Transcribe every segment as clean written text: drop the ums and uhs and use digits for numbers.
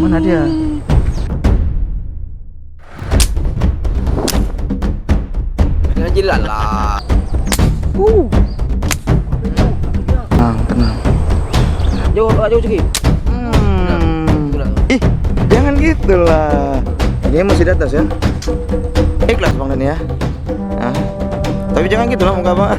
Mana dia? Jangan jilat lah. Tenang. Jauh sikit. Ih, jangan gitu lah. Ini masih di atas ya. Ikhlas Bang Dani ya. Nah, tapi jangan gitu lah muka Bang.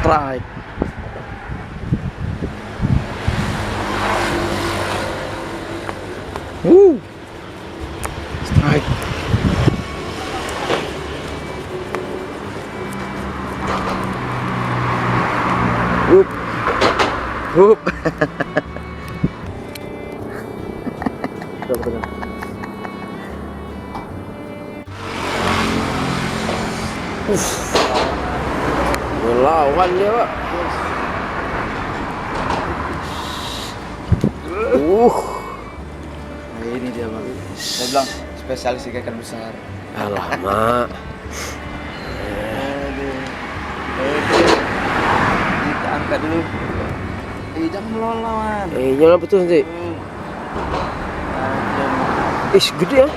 Strike. Strike. Hup. Melawan dia, Pak. Nah, ini dia Bang. Saya bilang spesialis ikan besar. Alamak. Kita angkat dulu. Jangan melawan. Jangan betul nanti. Ih, gede ya.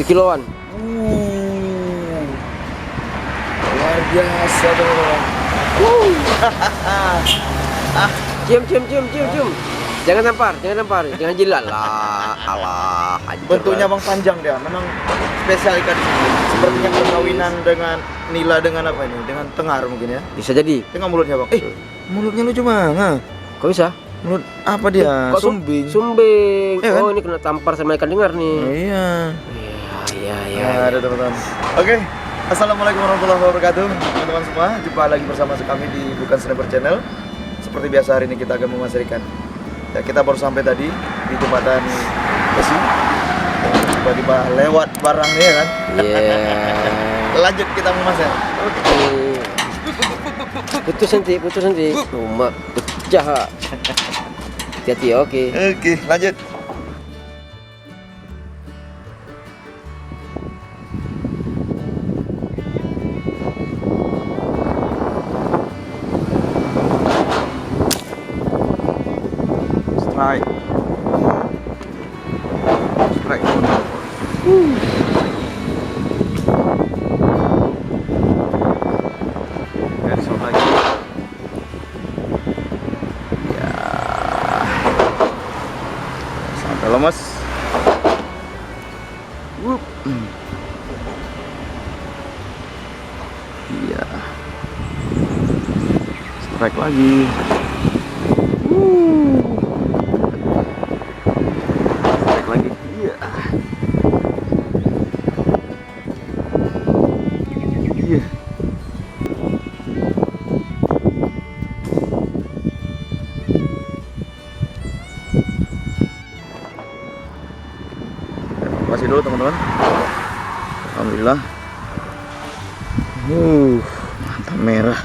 1 kiloan. Luar biasa teman-teman. Cium. Jangan tampar. Jangan jilat lah. Alah, Bentuknya Bang panjang dia. Memang spesial ikan di sini. Sepertinya perkawinan dengan nila dengan apa ini? Dengan tengar mungkin ya. Bisa jadi. Tengok mulutnya Bang. Mulutnya lucu banget. Kok bisa? Mulut apa dia? Kok Sumbing. Sumbing. Iya kan? Oh, ini kena tampar sama ikan dengar nih. Iya. Iya. Ada teman-teman. Oke. Assalamualaikum warahmatullahi wabarakatuh. Teman-teman semua, jumpa lagi bersama kami di Bukan Sniper Channel. Seperti biasa hari ini kita akan memasak ikan. Ya, kita baru sampai tadi di jembatan besi. Tiba-tiba lewat barangnya kan. Iya. Lanjut kita memasak. Oke. Putus nanti. Cuma pecah. Hati-hati, oke. Oke, lanjut. Strike. Ya, di sana lagi. Ya. Sampai lemes. Iya. Strike lagi. Strike lagi. Iya. Iya. Masih dulu teman-teman. Alhamdulillah. Mantap merah.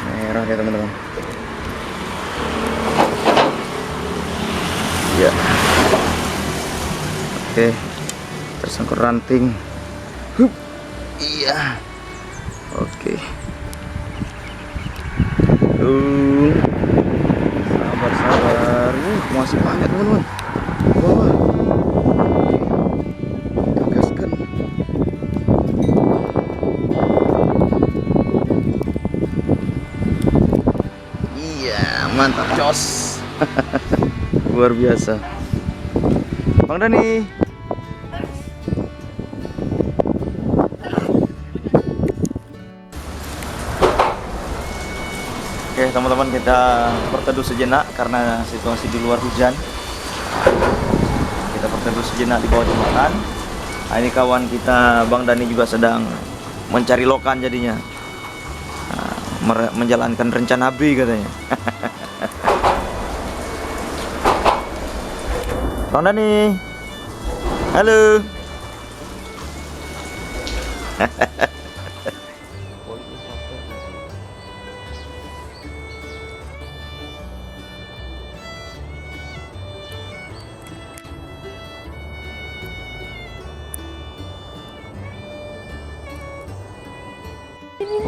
Merah ya teman-teman. Ya. Oke. Tersangkut ranting. Iya. Oke. Sabar. Masih banyak teman-teman. Bawah. Kita gaskan. Iya, mantap jos. Luar biasa. Bang Dani. Oke teman-teman, kita berteduh sejenak karena situasi di luar hujan. Kita berteduh sejenak di bawah jembatan. Nah, ini kawan kita Bang Dani juga sedang mencari lokan jadinya. Nah, menjalankan rencana B katanya. Bang Dani, halo.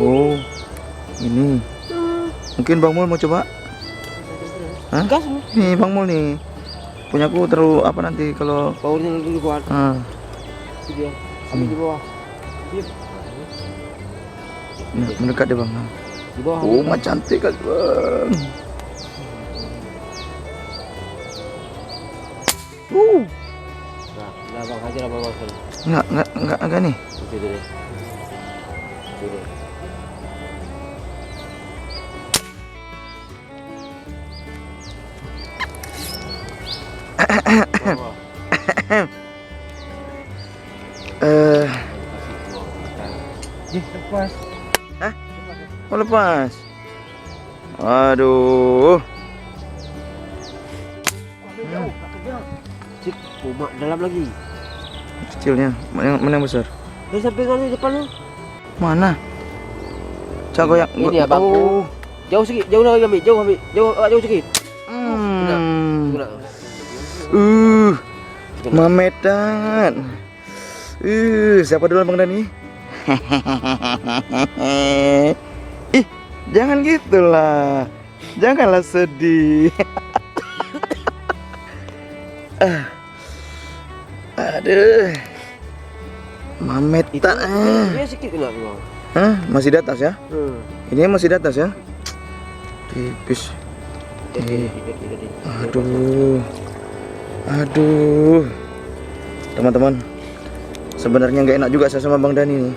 Oh, ini mungkin Bang Mul mau coba? Hah? Gas. Nih Bang Mul nih, punyaku terlalu apa nanti kalau Powernya lagi kuat. Itu dia. Ambil di bawah. mendekat deh Bang. Di bawah. Oh, mah cantik kan Bang. Nah, Bang hajar apa Bang? Enggak nih. Itu deh. Itu deh. Lepas. Hah? Oh, lepas. Aduh. Cik, mak dalam lagi. Kecilnya, mana yang besar? Dari sampingan di depan. Mana? Cago yang Ini abang. Oh. Jauh sikit, jauh lagi ambil, jauh sikit. Guna. Mametan. Siapa duluan Bang Dani? Ih, jangan gitulah. Janganlah sedih. Aduh. Mametan. Dia sikit kena Bang. Hah? Masih di atas ya? Ini masih di atas ya? Tipis. Aduh. Teman-teman, sebenarnya nggak enak juga saya sama Bang Dani nih.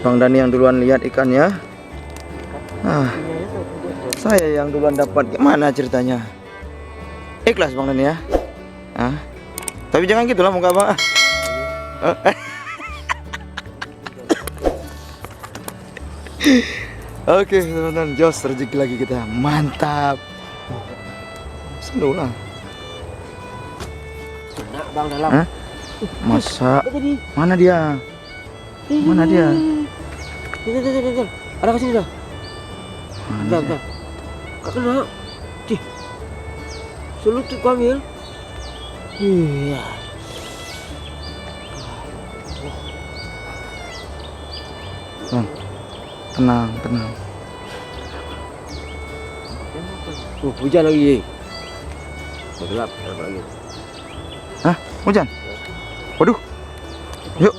Bang Dani yang duluan lihat ikannya. Saya yang duluan dapat. Gimana ceritanya? Ikhlas Bang Dani ya? Tapi jangan gitulah muka Bang. Oke teman-teman, jos rezeki lagi kita. Mantap. Sendu lah. Kena Bang dalam. Masa? Jadi. Mana dia? Mana dia? Tuh. Ada kasih dah. Bentar. Kak kena. Cih. Selutut kau ambil. Iya. Bang, tenang. Hujan lagi. Gelap lagi. Hah? Hujan? Waduh. Yuk.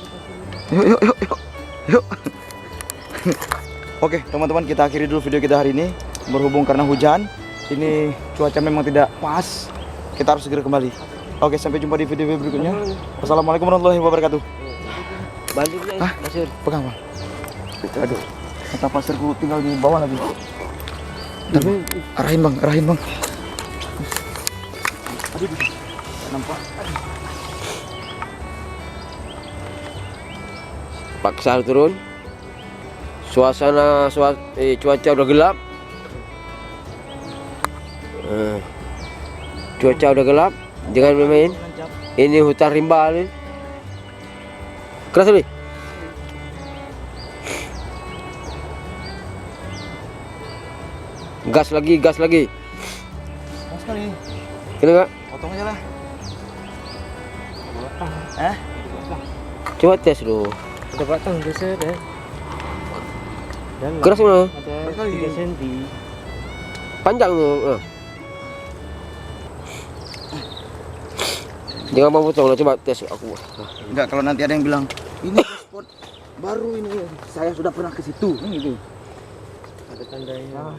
Oke, teman-teman, kita akhiri dulu video kita hari ini. Berhubung karena hujan, ini cuaca memang tidak pas. Kita harus segera kembali. Oke, sampai jumpa di video berikutnya. Wassalamualaikum warahmatullahi wabarakatuh. Baliknya pasir. Pegang, Bang. Aduh. Kata pasirku tinggal di bawah lagi. Arahin, Bang. Aduh. Nampak. Paksa turun. Cuaca udah gelap. Cuaca udah gelap. Jangan main-main. Ini hutan rimba nih. Keras nih. Gas lagi. Pas kali. Kena enggak? Potong aja lah. Coba tes dulu. Udah batang geser ya. Keras mana? Ada 3 cm. Panjang tuh. Jangan mau potong lah, coba tes aku. Enggak, kalau nanti ada yang bilang ini spot baru ini, saya sudah pernah ke situ. Ini Ada tandanya.